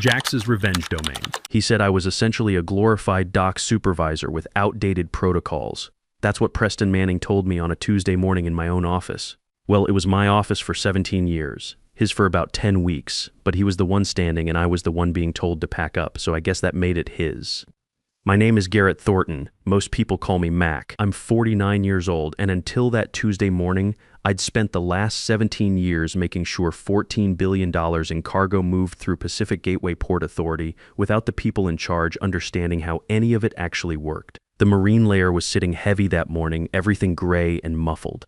Jax's revenge domain. He said I was essentially a glorified dock supervisor with outdated protocols. That's what Preston Manning told me on a Tuesday morning in my own office. Well, it was my office for 17 years, his for about 10 weeks, but he was the one standing and I was the one being told to pack up, so I guess that made it his. My name is Garrett Thornton. Most people call me Mac. I'm 49 years old, and until that Tuesday morning, I'd spent the last 17 years making sure $14 billion in cargo moved through Pacific Gateway Port Authority without the people in charge understanding how any of it actually worked. The marine layer was sitting heavy that morning, everything gray and muffled.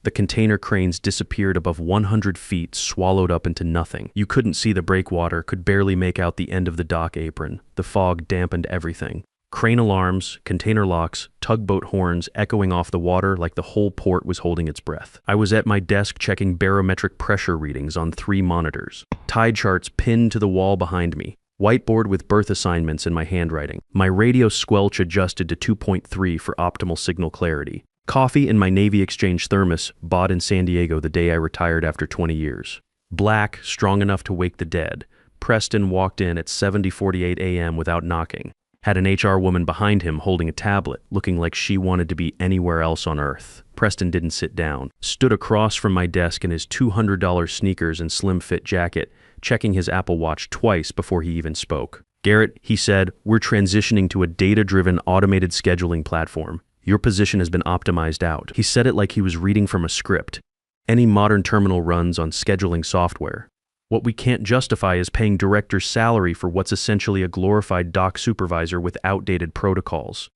The container cranes disappeared above 100 feet, swallowed up into nothing. You couldn't see the breakwater, could barely make out the end of the dock apron. The fog dampened everything. Crane alarms, container locks, tugboat horns echoing off the water like the whole port was holding its breath. I was at my desk checking barometric pressure readings on 3 monitors. Tide charts pinned to the wall behind me. Whiteboard with berth assignments in my handwriting. My radio squelch adjusted to 2.3 for optimal signal clarity. Coffee in my Navy Exchange thermos, bought in San Diego the day I retired after 20 years. Black, strong enough to wake the dead. Preston walked in at 7:48 a.m. without knocking. Had an HR woman behind him holding a tablet, looking like she wanted to be anywhere else on Earth. Preston didn't sit down. Stood across from my desk in his $200 sneakers and slim-fit jacket, checking his Apple Watch twice before he even spoke. Garrett, he said, we're transitioning to a data-driven automated scheduling platform. Your position has been optimized out. He said it like he was reading from a script. Any modern terminal runs on scheduling software. What we can't justify is paying directors' salary for what's essentially a glorified dock supervisor with outdated protocols.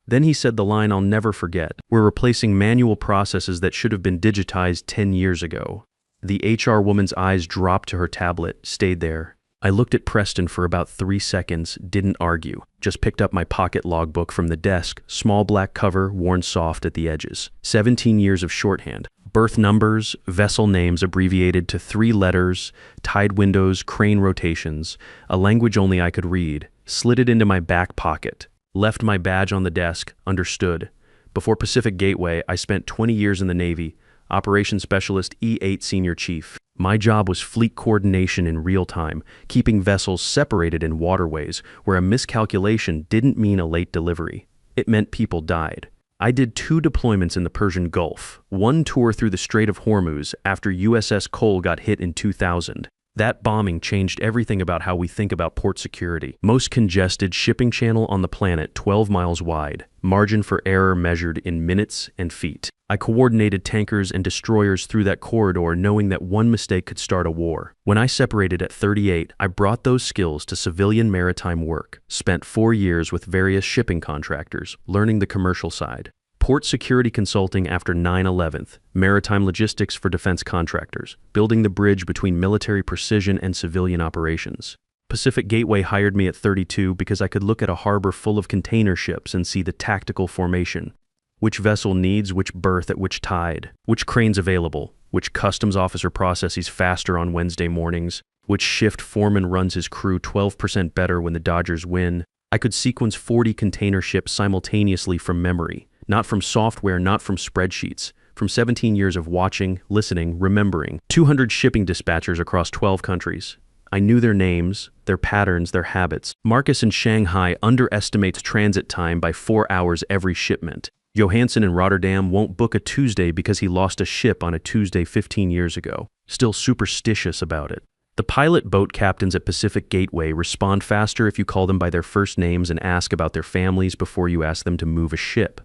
Then he said the line I'll never forget. We're replacing manual processes that should have been digitized 10 years ago. The HR woman's eyes dropped to her tablet, stayed there. I looked at Preston for about 3 seconds, didn't argue, just picked up my pocket logbook from the desk, small black cover, worn soft at the edges. 17 years of shorthand. Berth numbers, vessel names abbreviated to 3 letters, tide windows, crane rotations, a language only I could read. Slid it into my back pocket. Left my badge on the desk, understood. Before Pacific Gateway, I spent 20 years in the Navy, Operations Specialist E8 Senior Chief. My job was fleet coordination in real time, keeping vessels separated in waterways where a miscalculation didn't mean a late delivery. It meant people died. I did 2 deployments in the Persian Gulf, 1 tour through the Strait of Hormuz after USS Cole got hit in 2000. That bombing changed everything about how we think about port security. Most congested shipping channel on the planet, 12 miles wide. Margin for error measured in minutes and feet. I coordinated tankers and destroyers through that corridor knowing that one mistake could start a war. When I separated at 38, I brought those skills to civilian maritime work. Spent 4 years with various shipping contractors, learning the commercial side. Port security consulting after 9/11, maritime logistics for defense contractors, building the bridge between military precision and civilian operations. Pacific Gateway hired me at 32 because I could look at a harbor full of container ships and see the tactical formation. Which vessel needs which berth at which tide, which cranes available, which customs officer processes faster on Wednesday mornings, which shift foreman runs his crew 12% better when the Dodgers win. I could sequence 40 container ships simultaneously from memory. Not from software, not from spreadsheets. From 17 years of watching, listening, remembering. 200 shipping dispatchers across 12 countries. I knew their names, their patterns, their habits. Marcus in Shanghai underestimates transit time by 4 hours every shipment. Johansson in Rotterdam won't book a Tuesday because he lost a ship on a Tuesday 15 years ago. Still superstitious about it. The pilot boat captains at Pacific Gateway respond faster if you call them by their first names and ask about their families before you ask them to move a ship.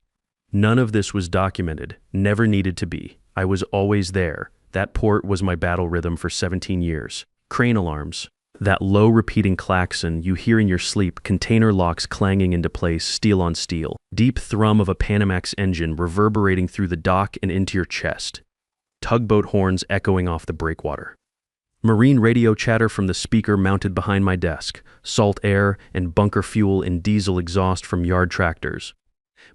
None of this was documented, never needed to be. I was always there. That port was my battle rhythm for 17 years. Crane alarms. That low repeating klaxon you hear in your sleep, container locks clanging into place, steel on steel. Deep thrum of a Panamax engine reverberating through the dock and into your chest. Tugboat horns echoing off the breakwater. Marine radio chatter from the speaker mounted behind my desk. Salt air and bunker fuel and diesel exhaust from yard tractors.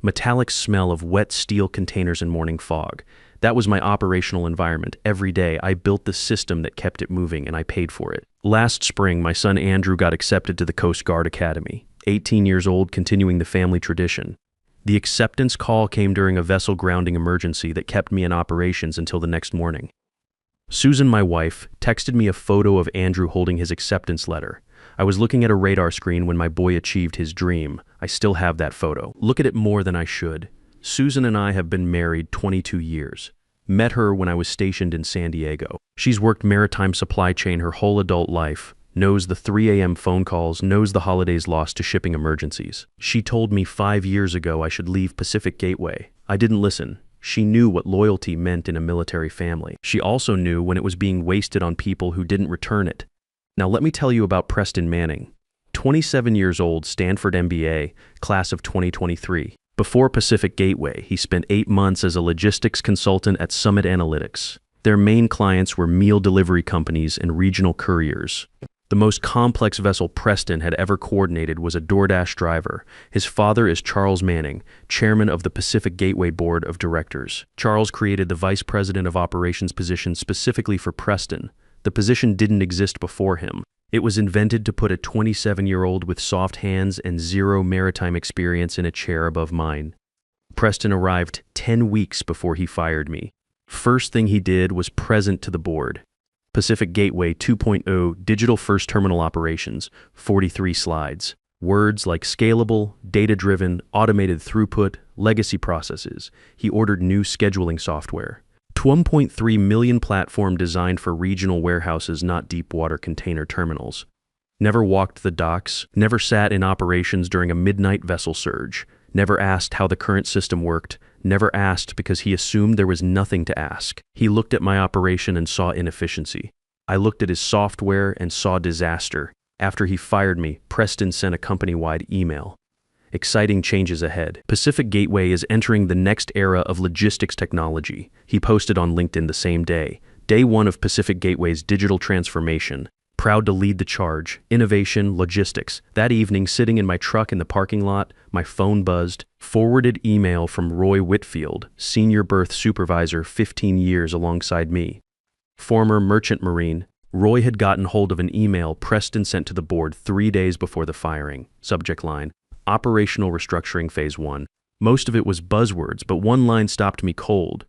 Metallic smell of wet steel containers in morning fog. That was my operational environment. Every day, I built the system that kept it moving, and I paid for it. Last spring, my son Andrew got accepted to the Coast Guard Academy. 18 years old, continuing the family tradition. The acceptance call came during a vessel grounding emergency that kept me in operations until the next morning. Susan, my wife, texted me a photo of Andrew holding his acceptance letter. I was looking at a radar screen when my boy achieved his dream. I still have that photo. Look at it more than I should. Susan and I have been married 22 years. Met her when I was stationed in San Diego. She's worked maritime supply chain her whole adult life, knows the 3 a.m. phone calls, knows the holidays lost to shipping emergencies. She told me 5 years ago I should leave Pacific Gateway. I didn't listen. She knew what loyalty meant in a military family. She also knew when it was being wasted on people who didn't return it. Now let me tell you about Preston Manning. 27 years old, Stanford MBA, class of 2023. Before Pacific Gateway, he spent 8 months as a logistics consultant at Summit Analytics. Their main clients were meal delivery companies and regional couriers. The most complex vessel Preston had ever coordinated was a DoorDash driver. His father is Charles Manning, chairman of the Pacific Gateway Board of Directors. Charles created the vice president of operations position specifically for Preston. The position didn't exist before him. It was invented to put a 27-year-old with soft hands and zero maritime experience in a chair above mine. Preston arrived 10 weeks before he fired me. First thing he did was present to the board. Pacific Gateway 2.0 Digital First Terminal Operations, 43 slides. Words like scalable, data-driven, automated throughput, legacy processes. He ordered new scheduling software. 1.3 million platform designed for regional warehouses, not deep water container terminals. Never walked the docks, never sat in operations during a midnight vessel surge, never asked how the current system worked, never asked because he assumed there was nothing to ask. He looked at my operation and saw inefficiency. I looked at his software and saw disaster. After he fired me, Preston sent a company-wide email. Exciting changes ahead. Pacific Gateway is entering the next era of logistics technology. He posted on LinkedIn the same day. Day 1 of Pacific Gateway's digital transformation. Proud to lead the charge. Innovation, logistics. That evening, sitting in my truck in the parking lot, my phone buzzed. Forwarded email from Roy Whitfield, senior berth supervisor, 15 years alongside me. Former merchant marine. Roy had gotten hold of an email Preston sent to the board 3 days before the firing. Subject line: Operational Restructuring Phase 1. Most of it was buzzwords, but one line stopped me cold.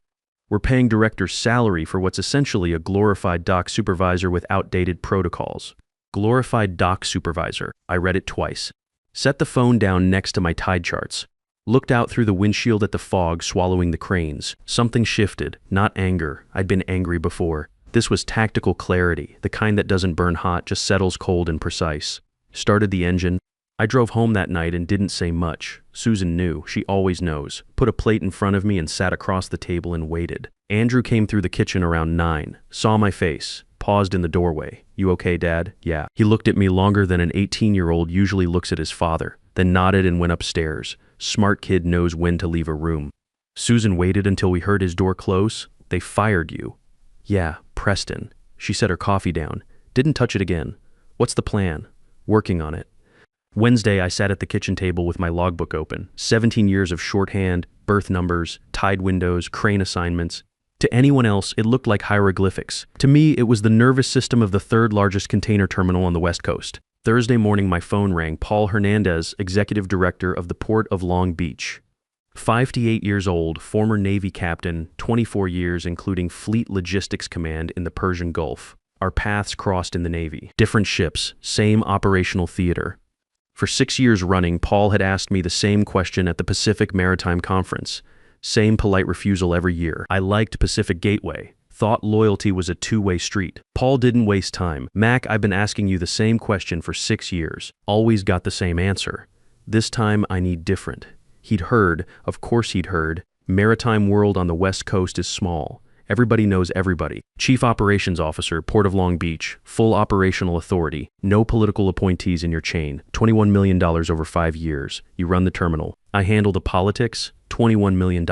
We're paying directors salary for what's essentially a glorified dock supervisor with outdated protocols. Glorified dock supervisor. I read it twice. Set the phone down next to my tide charts. Looked out through the windshield at the fog swallowing the cranes. Something shifted, not anger. I'd been angry before. This was tactical clarity, the kind that doesn't burn hot, just settles cold and precise. Started the engine. I drove home that night and didn't say much. Susan knew. She always knows. Put a plate in front of me and sat across the table and waited. Andrew came through the kitchen around 9, saw my face, paused in the doorway. You okay, Dad? Yeah. He looked at me longer than an 18-year-old usually looks at his father, then nodded and went upstairs. Smart kid knows when to leave a room. Susan waited until we heard his door close. They fired you. Yeah, Preston. She set her coffee down. Didn't touch it again. What's the plan? Working on it. Wednesday, I sat at the kitchen table with my logbook open. 17 years of shorthand, berth numbers, tide windows, crane assignments. To anyone else, it looked like hieroglyphics. To me, it was the nervous system of the third largest container terminal on the West Coast. Thursday morning, my phone rang. Paul Hernandez, executive director of the Port of Long Beach. 58 years old, former Navy captain, 24 years including Fleet Logistics Command in the Persian Gulf. Our paths crossed in the Navy. Different ships, same operational theater. For 6 years running, Paul had asked me the same question at the Pacific Maritime Conference. Same polite refusal every year. I liked Pacific Gateway. Thought loyalty was a two-way street. Paul didn't waste time. Mac, I've been asking you the same question for 6 years. Always got the same answer. This time I need different. He'd heard, of course he'd heard, maritime world on the West Coast is small. Everybody knows everybody. Chief Operations Officer, Port of Long Beach, full operational authority, no political appointees in your chain, $21 million over 5 years. You run the terminal. I handle the politics, $21 million.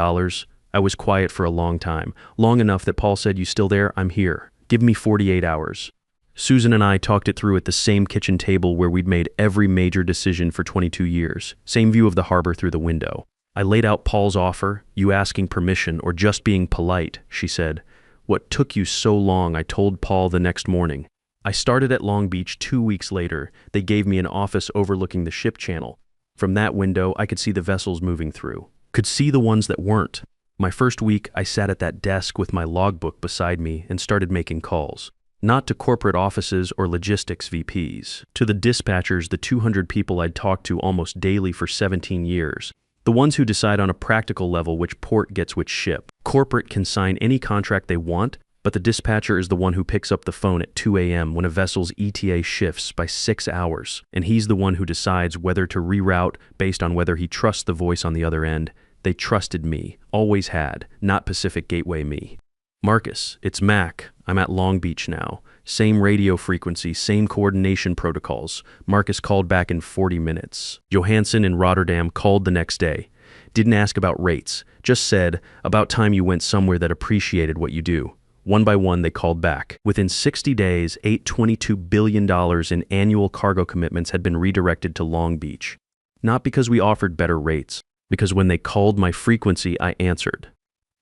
I was quiet for a long time, long enough that Paul said, "You still there? I'm here. Give me 48 hours. Susan and I talked it through at the same kitchen table where we'd made every major decision for 22 years. Same view of the harbor through the window. I laid out Paul's offer, you asking permission or just being polite, she said. What took you so long, I told Paul the next morning. I started at Long Beach 2 weeks later. They gave me an office overlooking the ship channel. From that window, I could see the vessels moving through. Could see the ones that weren't. My first week, I sat at that desk with my logbook beside me and started making calls. Not to corporate offices or logistics VPs. To the dispatchers, the 200 people I'd talked to almost daily for 17 years. The ones who decide on a practical level which port gets which ship. Corporate can sign any contract they want, but the dispatcher is the one who picks up the phone at 2 a.m. when a vessel's ETA shifts by 6 hours, and he's the one who decides whether to reroute based on whether he trusts the voice on the other end. They trusted me, always had, not Pacific Gateway me. Marcus, it's Mac. I'm at Long Beach now. Same radio frequency, same coordination protocols. Marcus called back in 40 minutes. Johansson in Rotterdam called the next day. Didn't ask about rates, just said, about time you went somewhere that appreciated what you do. One by one, they called back. Within 60 days, $822 billion in annual cargo commitments had been redirected to Long Beach. Not because we offered better rates, because when they called my frequency, I answered.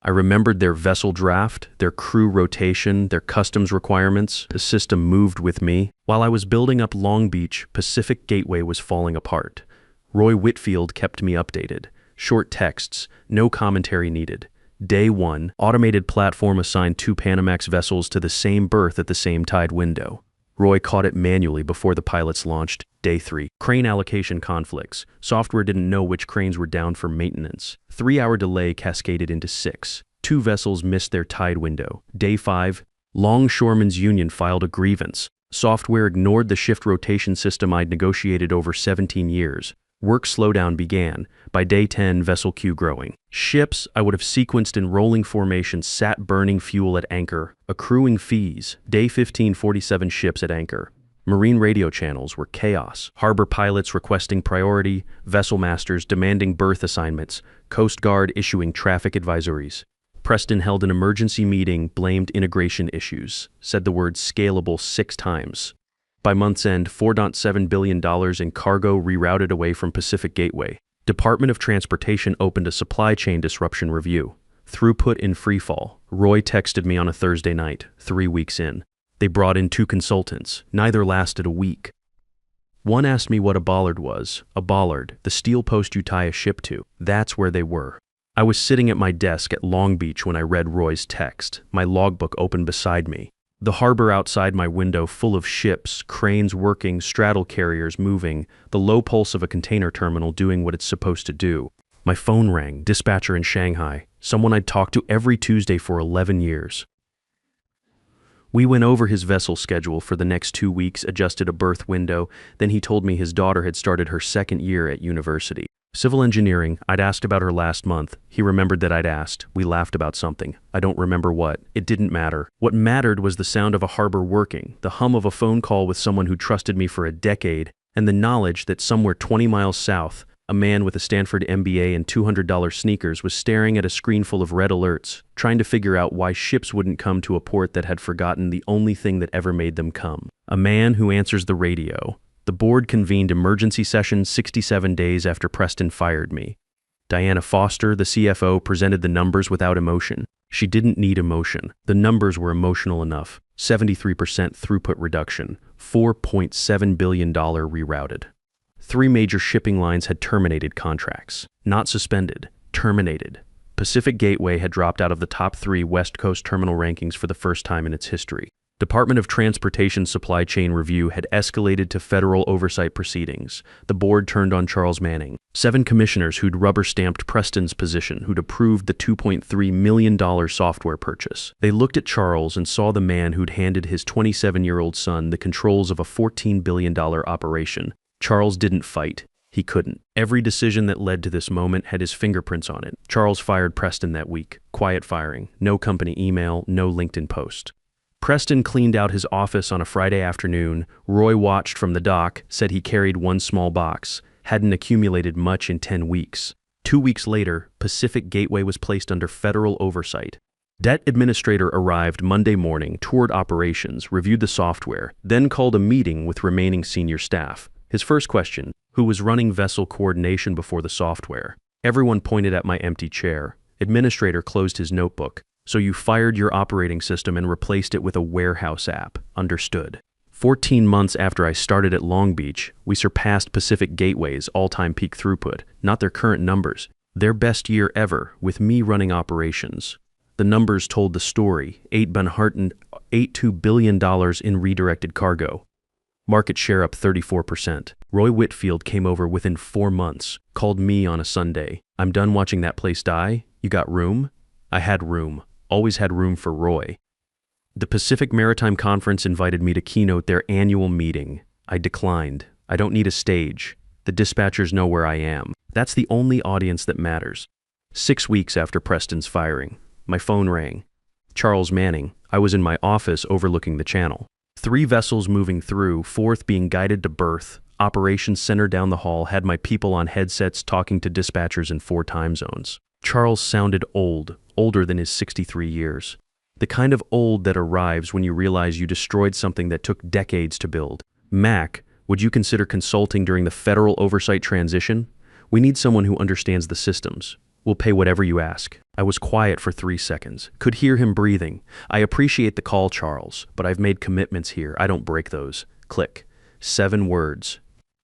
I remembered their vessel draft, their crew rotation, their customs requirements. The system moved with me. While I was building up Long Beach, Pacific Gateway was falling apart. Roy Whitfield kept me updated. Short texts, no commentary needed. Day 1, automated platform assigned 2 Panamax vessels to the same berth at the same tide window. Roy caught it manually before the pilots launched. Day 3, crane allocation conflicts. Software didn't know which cranes were down for maintenance. 3-hour delay cascaded into 6. 2 vessels missed their tide window. Day 5, Longshoremen's Union filed a grievance. Software ignored the shift rotation system I'd negotiated over 17 years. Work slowdown began. By day 10, vessel queue growing. Ships I would have sequenced in rolling formation sat burning fuel at anchor, accruing fees. Day 15, 47 ships at anchor. Marine radio channels were chaos. Harbor pilots requesting priority, vessel masters demanding berth assignments, Coast Guard issuing traffic advisories. Preston held an emergency meeting, blamed integration issues, said the word scalable 6 times. By month's end, $4.7 billion in cargo rerouted away from Pacific Gateway. Department of Transportation opened a supply chain disruption review. Throughput in freefall. Roy texted me on a Thursday night, 3 weeks in. They brought in 2 consultants. Neither lasted a week. One asked me what a bollard was. A bollard, the steel post you tie a ship to. That's where they were. I was sitting at my desk at Long Beach when I read Roy's text, my logbook open beside me. The harbor outside my window full of ships, cranes working, straddle carriers moving, the low pulse of a container terminal doing what it's supposed to do. My phone rang, dispatcher in Shanghai, someone I'd talked to every Tuesday for 11 years. We went over his vessel schedule for the next 2 weeks, adjusted a berth window, then he told me his daughter had started her 2nd year at university. Civil engineering, I'd asked about her last month. He remembered that I'd asked. We laughed about something. I don't remember what. It didn't matter. What mattered was the sound of a harbor working, the hum of a phone call with someone who trusted me for a decade, and the knowledge that somewhere 20 miles south, a man with a Stanford MBA and $200 sneakers was staring at a screen full of red alerts, trying to figure out why ships wouldn't come to a port that had forgotten the only thing that ever made them come. A man who answers the radio. The board convened emergency sessions 67 days after Preston fired me. Diana Foster, the CFO, presented the numbers without emotion. She didn't need emotion. The numbers were emotional enough. 73% throughput reduction, $4.7 billion rerouted. 3 major shipping lines had terminated contracts. Not suspended, terminated. Pacific Gateway had dropped out of the top 3 West Coast terminal rankings for the first time in its history. Department of Transportation supply chain review had escalated to federal oversight proceedings. The board turned on Charles Manning. 7 commissioners who'd rubber-stamped Preston's position, who'd approved the $2.3 million software purchase. They looked at Charles and saw the man who'd handed his 27-year-old son the controls of a $14 billion operation. Charles didn't fight. He couldn't. Every decision that led to this moment had his fingerprints on it. Charles fired Preston that week. Quiet firing. No company email, no LinkedIn post. Preston cleaned out his office on a Friday afternoon. Roy watched from the dock, said he carried 1 small box, hadn't accumulated much in 10 weeks. 2 weeks later, Pacific Gateway was placed under federal oversight. Debt administrator arrived Monday morning, toured operations, reviewed the software, then called a meeting with remaining senior staff. His first question, who was running vessel coordination before the software? Everyone pointed at my empty chair. Administrator closed his notebook. So you fired your operating system and replaced it with a warehouse app. Understood. 14 months after I started at Long Beach, we surpassed Pacific Gateway's all-time peak throughput, not their current numbers. Their best year ever, with me running operations. The numbers told the story. $8.2 billion in redirected cargo. Market share up 34%. Roy Whitfield came over within 4 months, called me on a Sunday. I'm done watching that place die. You got room? I had room. Always had room for Roy. The Pacific Maritime Conference invited me to keynote their annual meeting. I declined. I don't need a stage. The dispatchers know where I am. That's the only audience that matters. 6 weeks after Preston's firing, my phone rang. Charles Manning. I was in my office overlooking the channel. 3 vessels moving through, 4th being guided to berth. Operations center down the hall had my people on headsets talking to dispatchers in 4 time zones. Charles sounded old, older than his 63 years. The kind of old that arrives when you realize you destroyed something that took decades to build. Mac, would you consider consulting during the federal oversight transition? We need someone who understands the systems. We'll pay whatever you ask. I was quiet for 3 seconds, could hear him breathing. I appreciate the call, Charles, but I've made commitments here. I don't break those. Click. 7 words.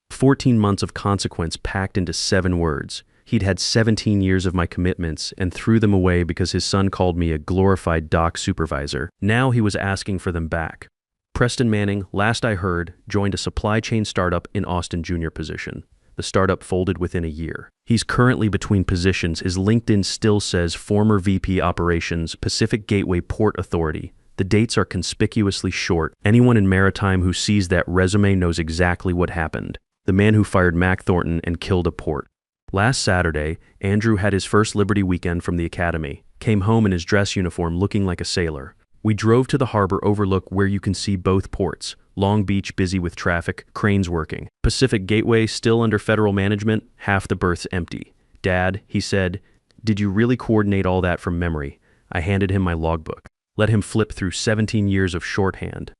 14 months of consequence packed into 7 words. He'd had 17 years of my commitments and threw them away because his son called me a glorified dock supervisor. Now he was asking for them back. Preston Manning, last I heard, joined a supply chain startup in Austin junior position. The startup folded within a year. He's currently between positions. His LinkedIn still says former VP Operations, Pacific Gateway Port Authority. The dates are conspicuously short. Anyone in maritime who sees that resume knows exactly what happened. The man who fired Mac Thornton and killed a port. Last Saturday, Andrew had his first Liberty weekend from the academy, came home in his dress uniform looking like a sailor. We drove to the harbor overlook where you can see both ports. Long Beach busy with traffic, cranes working. Pacific Gateway still under federal management, half the berths empty. Dad, he said, did you really coordinate all that from memory? I handed him my logbook. Let him flip through 17 years of shorthand.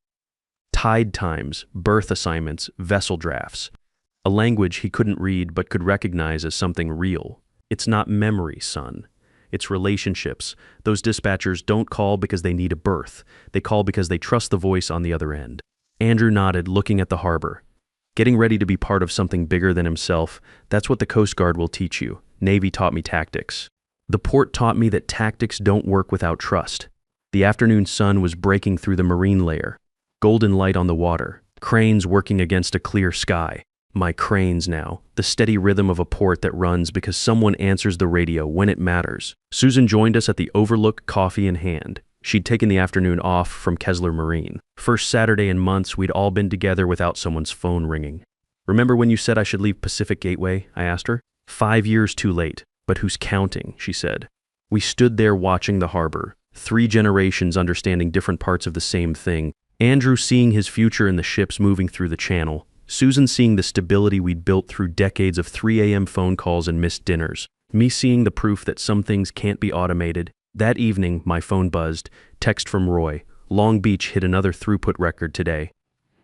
Tide times, berth assignments, vessel drafts. A language he couldn't read but could recognize as something real. It's not memory, son. It's relationships. Those dispatchers don't call because they need a berth. They call because they trust the voice on the other end. Andrew nodded, looking at the harbor. Getting ready to be part of something bigger than himself, that's what the Coast Guard will teach you. Navy taught me tactics. The port taught me that tactics don't work without trust. The afternoon sun was breaking through the marine layer. Golden light on the water. Cranes working against a clear sky. My cranes now, the steady rhythm of a port that runs because someone answers the radio when it matters. Susan joined us at the Overlook, coffee in hand. She'd taken the afternoon off from Kessler Marine. First Saturday in months we'd all been together without someone's phone ringing. Remember when you said I should leave Pacific Gateway? I asked her. 5 years too late, but who's counting, she said. We stood there watching the harbor, 3 generations understanding different parts of the same thing. Andrew seeing his future in the ships moving through the channel. Susan seeing the stability we'd built through decades of 3 a.m. phone calls and missed dinners. Me seeing the proof that some things can't be automated. That evening, my phone buzzed. Text from Roy. Long Beach hit another throughput record today.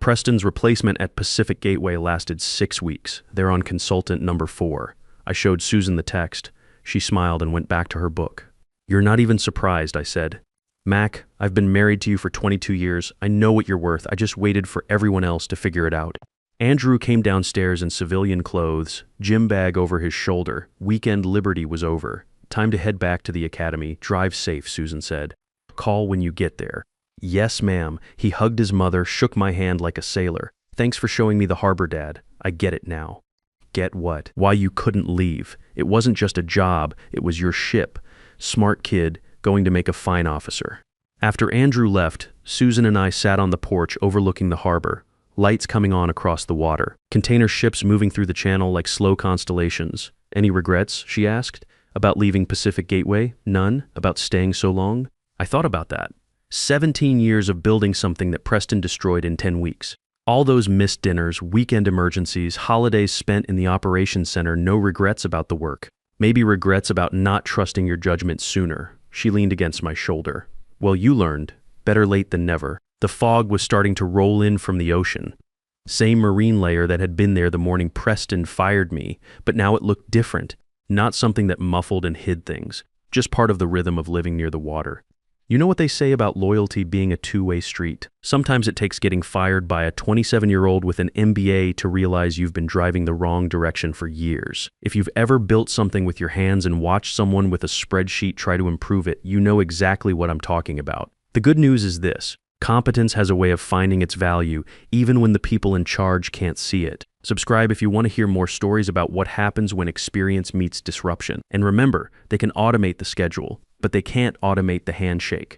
Preston's replacement at Pacific Gateway lasted 6 weeks. They're on consultant number 4. I showed Susan the text. She smiled and went back to her book. You're not even surprised, I said. Mac, I've been married to you for 22 years. I know what you're worth. I just waited for everyone else to figure it out. Andrew came downstairs in civilian clothes, gym bag over his shoulder. Weekend Liberty was over. Time to head back to the academy. Drive safe, Susan said. Call when you get there. Yes, ma'am. He hugged his mother, shook my hand like a sailor. Thanks for showing me the harbor, Dad. I get it now. Get what? Why you couldn't leave. It wasn't just a job. It was your ship. Smart kid, going to make a fine officer. After Andrew left, Susan and I sat on the porch overlooking the harbor. Lights coming on across the water. Container ships moving through the channel like slow constellations. Any regrets, she asked? About leaving Pacific Gateway? None? About staying so long? I thought about that. 17 years of building something that Preston destroyed in 10 weeks. All those missed dinners, weekend emergencies, holidays spent in the operations center, no regrets about the work. Maybe regrets about not trusting your judgment sooner. She leaned against my shoulder. Well, you learned. Better late than never. The fog was starting to roll in from the ocean. Same marine layer that had been there the morning Preston fired me, but now it looked different. Not something that muffled and hid things, just part of the rhythm of living near the water. You know what they say about loyalty being a two-way street? Sometimes it takes getting fired by a 27-year-old with an MBA to realize you've been driving the wrong direction for years. If you've ever built something with your hands and watched someone with a spreadsheet try to improve it, you know exactly what I'm talking about. The good news is this: competence has a way of finding its value, even when the people in charge can't see it. Subscribe if you want to hear more stories about what happens when experience meets disruption. And remember, they can automate the schedule, but they can't automate the handshake.